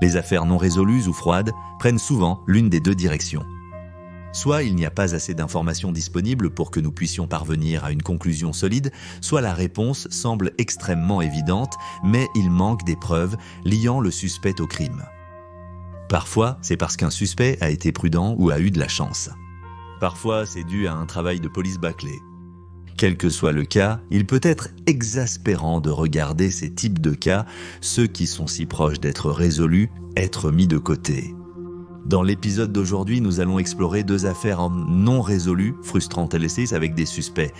Les affaires non résolues ou froides prennent souvent l'une des deux directions. Soit il n'y a pas assez d'informations disponibles pour que nous puissions parvenir à une conclusion solide, soit la réponse semble extrêmement évidente, mais il manque des preuves liant le suspect au crime. Parfois, c'est parce qu'un suspect a été prudent ou a eu de la chance. Parfois, c'est dû à un travail de police bâclé. Quel que soit le cas, il peut être exaspérant de regarder ces types de cas, ceux qui sont si proches d'être résolus, être mis de côté. Dans l'épisode d'aujourd'hui, nous allons explorer deux affaires non résolues, frustrantes et laissées avec des suspects.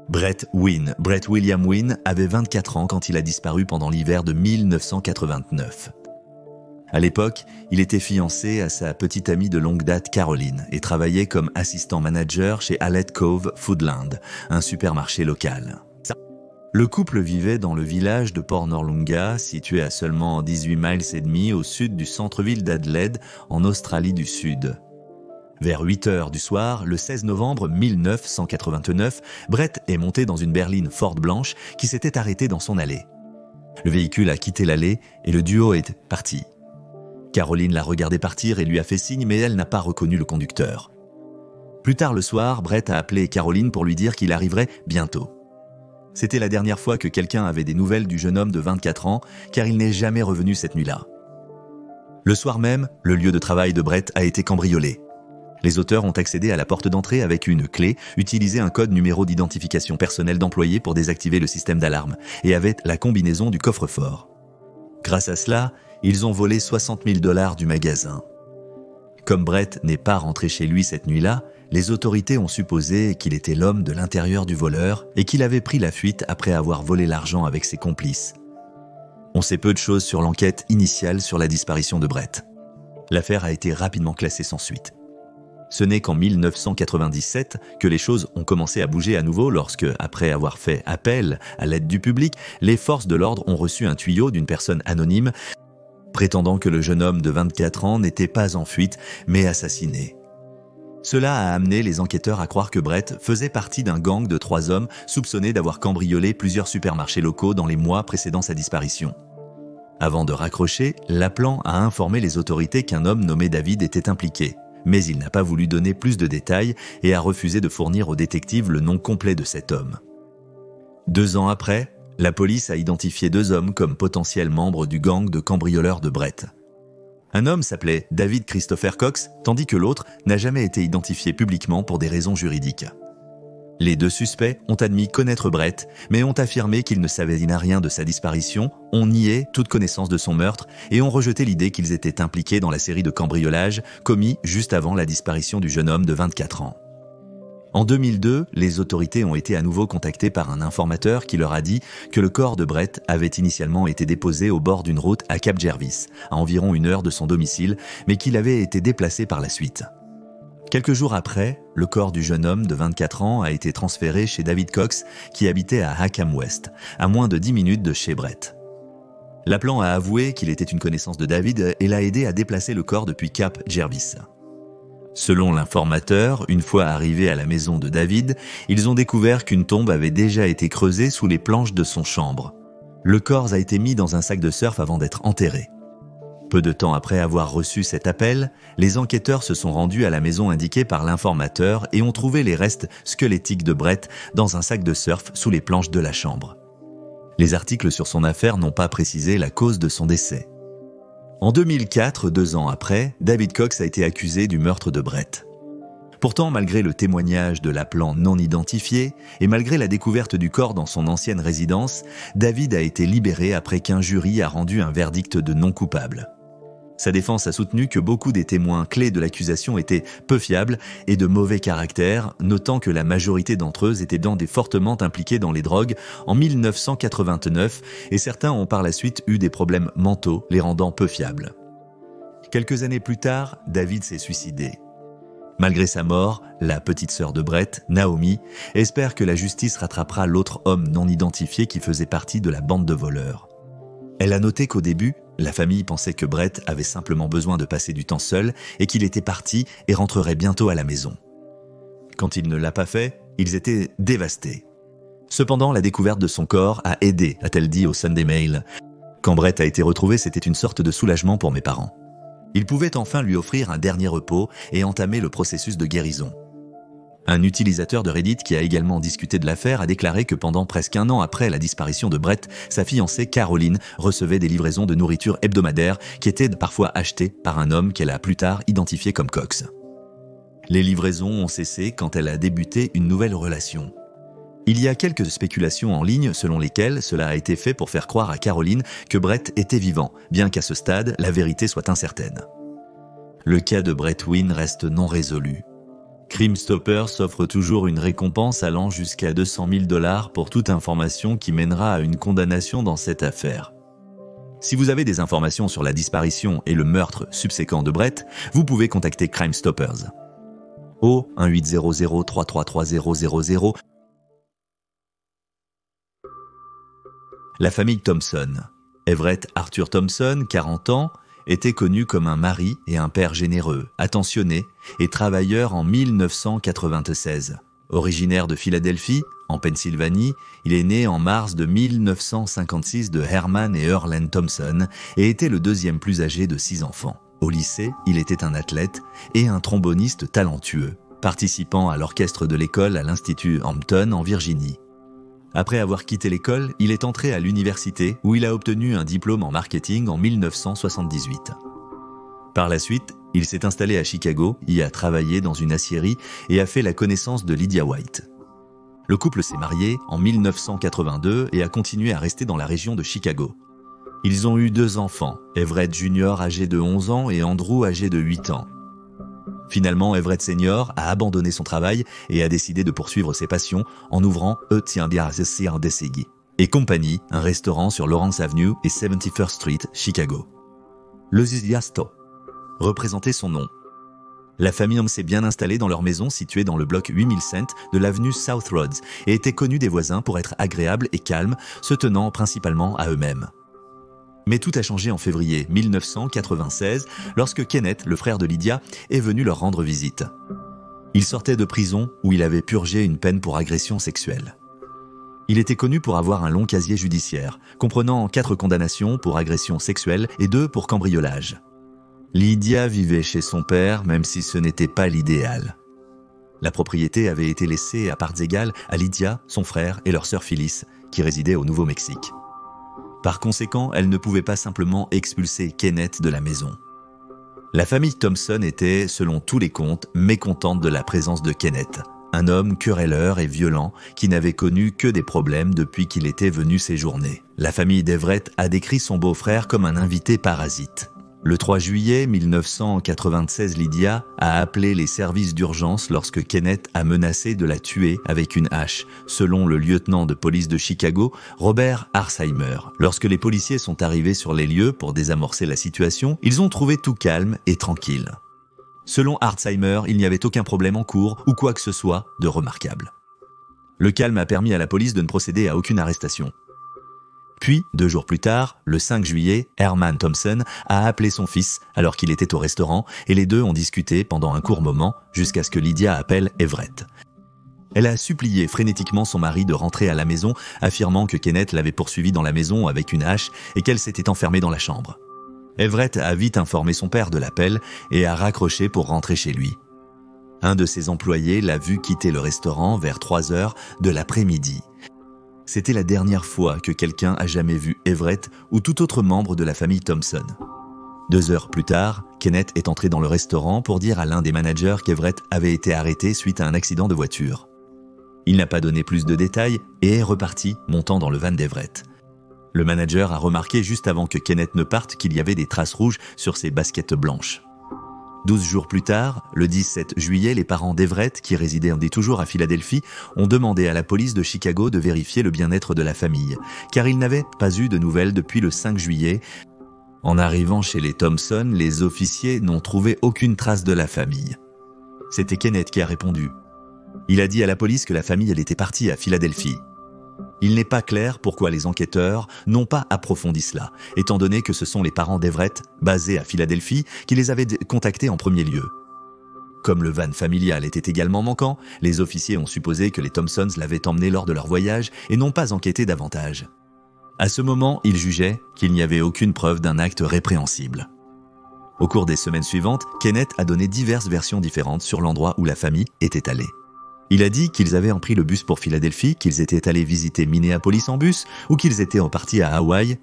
Brett William Wynne avait 24 ans quand il a disparu pendant l'hiver de 1989. À l'époque, il était fiancé à sa petite amie de longue date Caroline et travaillait comme assistant manager chez Allet Cove Foodland, un supermarché local. Le couple vivait dans le village de Port Noarlunga, situé à seulement 18 miles et demi au sud du centre-ville d'Adelaide, en Australie du Sud. Vers 8 heures du soir, le 16 novembre 1989, Brett est monté dans une berline Ford blanche qui s'était arrêtée dans son allée. Le véhicule a quitté l'allée et le duo est parti. Caroline l'a regardé partir et lui a fait signe, mais elle n'a pas reconnu le conducteur. Plus tard le soir, Brett a appelé Caroline pour lui dire qu'il arriverait bientôt. C'était la dernière fois que quelqu'un avait des nouvelles du jeune homme de 24 ans, car il n'est jamais revenu cette nuit-là. Le soir même, le lieu de travail de Brett a été cambriolé. Les auteurs ont accédé à la porte d'entrée avec une clé, utilisé un code numéro d'identification personnel d'employé pour désactiver le système d'alarme, et avaient la combinaison du coffre-fort. Grâce à cela, ils ont volé 60 000 $ du magasin. Comme Brett n'est pas rentré chez lui cette nuit-là, les autorités ont supposé qu'il était l'homme de l'intérieur du voleur et qu'il avait pris la fuite après avoir volé l'argent avec ses complices. On sait peu de choses sur l'enquête initiale sur la disparition de Brett. L'affaire a été rapidement classée sans suite. Ce n'est qu'en 1997 que les choses ont commencé à bouger à nouveau lorsque, après avoir fait appel à l'aide du public, les forces de l'ordre ont reçu un tuyau d'une personne anonyme prétendant que le jeune homme de 24 ans n'était pas en fuite, mais assassiné. Cela a amené les enquêteurs à croire que Brett faisait partie d'un gang de 3 hommes soupçonnés d'avoir cambriolé plusieurs supermarchés locaux dans les mois précédant sa disparition. Avant de raccrocher, l'appelant a informé les autorités qu'un homme nommé David était impliqué, mais il n'a pas voulu donner plus de détails et a refusé de fournir aux détectives le nom complet de cet homme. 2 ans après, la police a identifié 2 hommes comme potentiels membres du gang de cambrioleurs de Brett. Un homme s'appelait David Christopher Cox, tandis que l'autre n'a jamais été identifié publiquement pour des raisons juridiques. Les 2 suspects ont admis connaître Brett, mais ont affirmé qu'ils ne savaient rien de sa disparition, ont nié toute connaissance de son meurtre et ont rejeté l'idée qu'ils étaient impliqués dans la série de cambriolages commis juste avant la disparition du jeune homme de 24 ans. En 2002, les autorités ont été à nouveau contactées par un informateur qui leur a dit que le corps de Brett avait initialement été déposé au bord d'une route à Cap Jervis, à environ 1 heure de son domicile, mais qu'il avait été déplacé par la suite. Quelques jours après, le corps du jeune homme de 24 ans a été transféré chez David Cox, qui habitait à Hackham West, à moins de 10 minutes de chez Brett. L'appelant a avoué qu'il était une connaissance de David et l'a aidé à déplacer le corps depuis Cap Jervis. Selon l'informateur, une fois arrivés à la maison de David, ils ont découvert qu'une tombe avait déjà été creusée sous les planches de son chambre. Le corps a été mis dans un sac de surf avant d'être enterré. Peu de temps après avoir reçu cet appel, les enquêteurs se sont rendus à la maison indiquée par l'informateur et ont trouvé les restes squelettiques de Brett dans un sac de surf sous les planches de la chambre. Les articles sur son affaire n'ont pas précisé la cause de son décès. En 2004, 2 ans après, David Cox a été accusé du meurtre de Brett. Pourtant, malgré le témoignage de l'appelant non identifié et malgré la découverte du corps dans son ancienne résidence, David a été libéré après qu'un jury a rendu un verdict de non coupable. Sa défense a soutenu que beaucoup des témoins clés de l'accusation étaient peu fiables et de mauvais caractère, notant que la majorité d'entre eux étaient fortement impliqués dans les drogues en 1989 et certains ont par la suite eu des problèmes mentaux, les rendant peu fiables. Quelques années plus tard, David s'est suicidé. Malgré sa mort, la petite sœur de Brett, Naomi, espère que la justice rattrapera l'autre homme non identifié qui faisait partie de la bande de voleurs. Elle a noté qu'au début, la famille pensait que Brett avait simplement besoin de passer du temps seul et qu'il était parti et rentrerait bientôt à la maison. Quand il ne l'a pas fait, ils étaient dévastés. Cependant, la découverte de son corps a aidé, a-t-elle dit au Sunday Mail. Quand Brett a été retrouvé, c'était une sorte de soulagement pour mes parents. Ils pouvaient enfin lui offrir un dernier repos et entamer le processus de guérison. Un utilisateur de Reddit qui a également discuté de l'affaire a déclaré que pendant presque un an après la disparition de Brett, sa fiancée Caroline recevait des livraisons de nourriture hebdomadaires qui étaient parfois achetées par un homme qu'elle a plus tard identifié comme Cox. Les livraisons ont cessé quand elle a débuté une nouvelle relation. Il y a quelques spéculations en ligne selon lesquelles cela a été fait pour faire croire à Caroline que Brett était vivant, bien qu'à ce stade, la vérité soit incertaine. Le cas de Brett Wynn reste non résolu. Crime Stoppers offre toujours une récompense allant jusqu'à 200 000 $ pour toute information qui mènera à une condamnation dans cette affaire. Si vous avez des informations sur la disparition et le meurtre subséquent de Brett, vous pouvez contacter Crime Stoppers. Au 1-800-333-0000. La famille Thompson. Everett Arthur Thompson, 40 ans, était connu comme un mari et un père généreux, attentionné et travailleur en 1996. Originaire de Philadelphie, en Pennsylvanie, il est né en mars de 1956 de Herman et Earlene Thompson et était le deuxième plus âgé de 6 enfants. Au lycée, il était un athlète et un tromboniste talentueux, participant à l'orchestre de l'école à l'Institut Hampton en Virginie. Après avoir quitté l'école, il est entré à l'université où il a obtenu un diplôme en marketing en 1978. Par la suite, il s'est installé à Chicago, y a travaillé dans une aciérie et a fait la connaissance de Lydia White. Le couple s'est marié en 1982 et a continué à rester dans la région de Chicago. Ils ont eu 2 enfants, Everett Jr. âgé de 11 ans et Andrew âgé de 8 ans. Finalement, Everett Senior a abandonné son travail et a décidé de poursuivre ses passions en ouvrant et compagnie, un restaurant sur Lawrence Avenue et 71st Street, Chicago. Le Ziasto représentait son nom. La famille s'est bien installée dans leur maison située dans le bloc 8000 Cent de l'avenue South Rhodes et était connue des voisins pour être agréables et calmes, se tenant principalement à eux-mêmes. Mais tout a changé en février 1996 lorsque Kenneth, le frère de Lydia, est venu leur rendre visite. Il sortait de prison où il avait purgé une peine pour agression sexuelle. Il était connu pour avoir un long casier judiciaire, comprenant 4 condamnations pour agression sexuelle et 2 pour cambriolage. Lydia vivait chez son père, même si ce n'était pas l'idéal. La propriété avait été laissée à parts égales à Lydia, son frère et leur sœur Phyllis, qui résidaient au Nouveau-Mexique. Par conséquent, elle ne pouvait pas simplement expulser Kenneth de la maison. La famille Thompson était, selon tous les contes, mécontente de la présence de Kenneth, un homme querelleur et violent qui n'avait connu que des problèmes depuis qu'il était venu séjourner. La famille d'Everett a décrit son beau-frère comme un invité parasite. Le 3 juillet 1996, Lydia a appelé les services d'urgence lorsque Kenneth a menacé de la tuer avec une hache, selon le lieutenant de police de Chicago, Robert Harsheimer. Lorsque les policiers sont arrivés sur les lieux pour désamorcer la situation, ils ont trouvé tout calme et tranquille. Selon Harsheimer, il n'y avait aucun problème en cours ou quoi que ce soit de remarquable. Le calme a permis à la police de ne procéder à aucune arrestation. Puis, 2 jours plus tard, le 5 juillet, Herman Thompson a appelé son fils alors qu'il était au restaurant et les deux ont discuté pendant un court moment jusqu'à ce que Lydia appelle Everett. Elle a supplié frénétiquement son mari de rentrer à la maison, affirmant que Kenneth l'avait poursuivie dans la maison avec une hache et qu'elle s'était enfermée dans la chambre. Everett a vite informé son père de l'appel et a raccroché pour rentrer chez lui. Un de ses employés l'a vu quitter le restaurant vers 3 heures de l'après-midi. C'était la dernière fois que quelqu'un a jamais vu Everett ou tout autre membre de la famille Thompson. 2 heures plus tard, Kenneth est entré dans le restaurant pour dire à l'un des managers qu'Everett avait été arrêté suite à un accident de voiture. Il n'a pas donné plus de détails et est reparti, montant dans le van d'Everett. Le manager a remarqué juste avant que Kenneth ne parte qu'il y avait des traces rouges sur ses baskets blanches. 12 jours plus tard, le 17 juillet, les parents d'Everett, qui résidaient toujours à Philadelphie, ont demandé à la police de Chicago de vérifier le bien-être de la famille, car ils n'avaient pas eu de nouvelles depuis le 5 juillet. En arrivant chez les Thompson, les officiers n'ont trouvé aucune trace de la famille. C'était Kenneth qui a répondu. Il a dit à la police que la famille était partie à Philadelphie. Il n'est pas clair pourquoi les enquêteurs n'ont pas approfondi cela, étant donné que ce sont les parents d'Everett, basés à Philadelphie, qui les avaient contactés en premier lieu. Comme le van familial était également manquant, les officiers ont supposé que les Thompsons l'avaient emmené lors de leur voyage et n'ont pas enquêté davantage. À ce moment, il jugeait qu'il n'y avait aucune preuve d'un acte répréhensible. Au cours des semaines suivantes, Kenneth a donné diverses versions différentes sur l'endroit où la famille était allée. Il a dit qu'ils avaient pris le bus pour Philadelphie, qu'ils étaient allés visiter Minneapolis en bus ou qu'ils étaient repartis à Hawaï.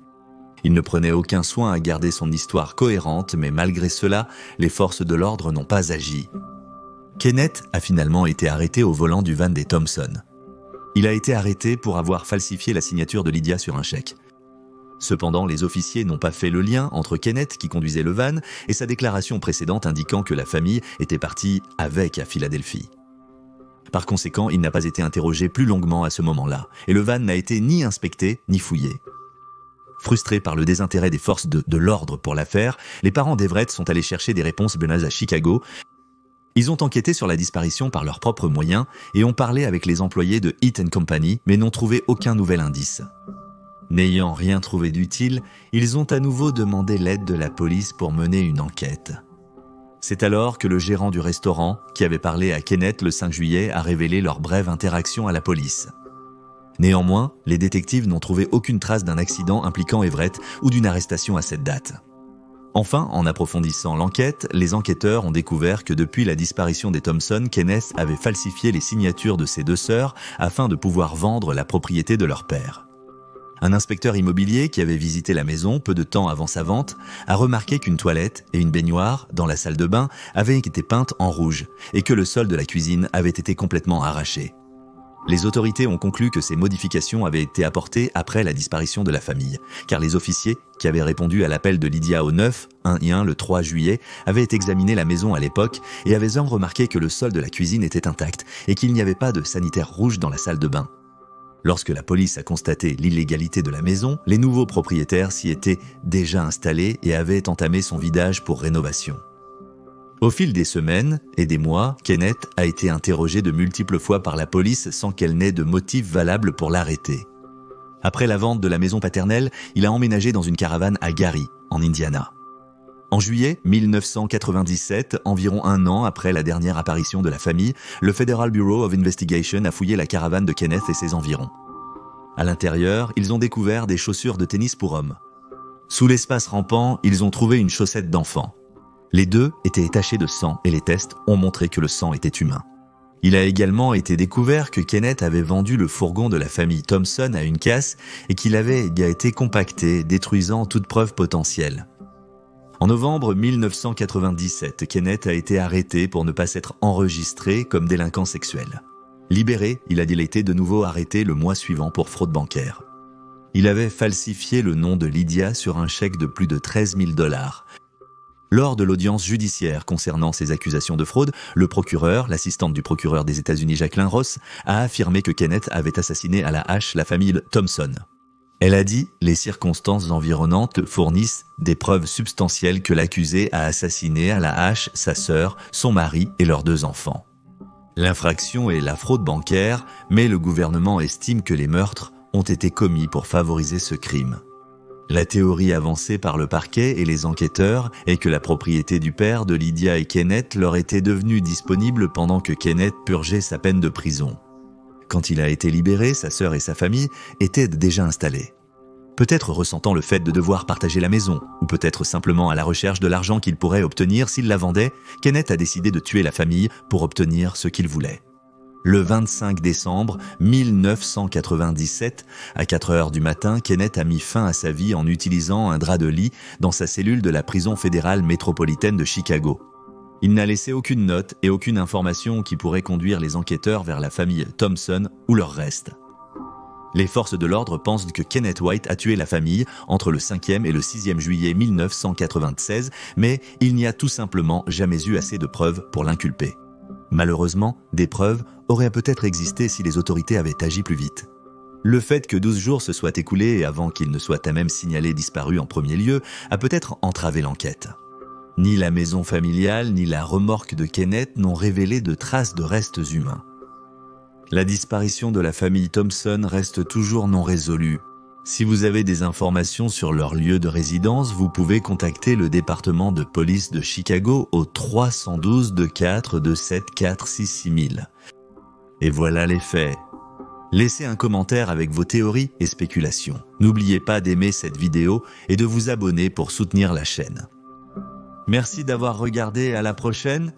Il ne prenait aucun soin à garder son histoire cohérente, mais malgré cela, les forces de l'ordre n'ont pas agi. Kenneth a finalement été arrêté au volant du van des Thompson. Il a été arrêté pour avoir falsifié la signature de Lydia sur un chèque. Cependant, les officiers n'ont pas fait le lien entre Kenneth, qui conduisait le van, et sa déclaration précédente indiquant que la famille était partie avec à Philadelphie. Par conséquent, il n'a pas été interrogé plus longuement à ce moment-là, et le van n'a été ni inspecté ni fouillé. Frustrés par le désintérêt des forces de l'ordre pour l'affaire, les parents d'Everett sont allés chercher des réponses menaces à Chicago. Ils ont enquêté sur la disparition par leurs propres moyens et ont parlé avec les employés de Heath & Company, mais n'ont trouvé aucun nouvel indice. N'ayant rien trouvé d'utile, ils ont à nouveau demandé l'aide de la police pour mener une enquête. C'est alors que le gérant du restaurant, qui avait parlé à Kenneth le 5 juillet, a révélé leur brève interaction à la police. Néanmoins, les détectives n'ont trouvé aucune trace d'un accident impliquant Everett ou d'une arrestation à cette date. Enfin, en approfondissant l'enquête, les enquêteurs ont découvert que depuis la disparition des Thompson, Kenneth avait falsifié les signatures de ses deux sœurs afin de pouvoir vendre la propriété de leur père. Un inspecteur immobilier qui avait visité la maison peu de temps avant sa vente a remarqué qu'une toilette et une baignoire dans la salle de bain avaient été peintes en rouge et que le sol de la cuisine avait été complètement arraché. Les autorités ont conclu que ces modifications avaient été apportées après la disparition de la famille, car les officiers, qui avaient répondu à l'appel de Lydia au 911 le 3 juillet, avaient examiné la maison à l'époque et avaient remarqué que le sol de la cuisine était intact et qu'il n'y avait pas de sanitaire rouge dans la salle de bain. Lorsque la police a constaté l'illégalité de la maison, les nouveaux propriétaires s'y étaient déjà installés et avaient entamé son vidage pour rénovation. Au fil des semaines et des mois, Kenneth a été interrogé de multiples fois par la police sans qu'elle n'ait de motif valable pour l'arrêter. Après la vente de la maison paternelle, il a emménagé dans une caravane à Gary, en Indiana. En juillet 1997, environ un an après la dernière apparition de la famille, le Federal Bureau of Investigation a fouillé la caravane de Kenneth et ses environs. À l'intérieur, ils ont découvert des chaussures de tennis pour hommes. Sous l'espace rampant, ils ont trouvé une chaussette d'enfant. Les deux étaient tachés de sang et les tests ont montré que le sang était humain. Il a également été découvert que Kenneth avait vendu le fourgon de la famille Thompson à une casse et qu'il avait été compacté, détruisant toute preuve potentielle. En novembre 1997, Kenneth a été arrêté pour ne pas s'être enregistré comme délinquant sexuel. Libéré, il a été de nouveau arrêté le mois suivant pour fraude bancaire. Il avait falsifié le nom de Lydia sur un chèque de plus de 13 000 $. Lors de l'audience judiciaire concernant ces accusations de fraude, le procureur, l'assistante du procureur des États-Unis Jacqueline Ross, a affirmé que Kenneth avait assassiné à la hache la famille Thompson. Elle a dit « Les circonstances environnantes fournissent des preuves substantielles que l'accusé a assassiné à la hache sa sœur, son mari et leurs deux enfants. L'infraction est la fraude bancaire, mais le gouvernement estime que les meurtres ont été commis pour favoriser ce crime. » La théorie avancée par le parquet et les enquêteurs est que la propriété du père de Lydia et Kenneth leur était devenue disponible pendant que Kenneth purgeait sa peine de prison. Quand il a été libéré, sa sœur et sa famille étaient déjà installées. Peut-être ressentant le fait de devoir partager la maison, ou peut-être simplement à la recherche de l'argent qu'il pourrait obtenir s'il la vendait, Kenneth a décidé de tuer la famille pour obtenir ce qu'il voulait. Le 25 décembre 1997, à 4 heures du matin, Kenneth a mis fin à sa vie en utilisant un drap de lit dans sa cellule de la prison fédérale métropolitaine de Chicago. Il n'a laissé aucune note et aucune information qui pourrait conduire les enquêteurs vers la famille Thompson ou leur reste. Les forces de l'ordre pensent que Kenneth White a tué la famille entre le 5e et le 6e juillet 1996, mais il n'y a tout simplement jamais eu assez de preuves pour l'inculper. Malheureusement, des preuves auraient peut-être existé si les autorités avaient agi plus vite. Le fait que 12 jours se soient écoulés avant qu'il ne soit à même signalé disparu en premier lieu a peut-être entravé l'enquête. Ni la maison familiale ni la remorque de Kenneth n'ont révélé de traces de restes humains. La disparition de la famille Thompson reste toujours non résolue. Si vous avez des informations sur leur lieu de résidence, vous pouvez contacter le département de police de Chicago au 312 24 27 466 000. Et voilà les faits. Laissez un commentaire avec vos théories et spéculations. N'oubliez pas d'aimer cette vidéo et de vous abonner pour soutenir la chaîne. Merci d'avoir regardé, à la prochaine.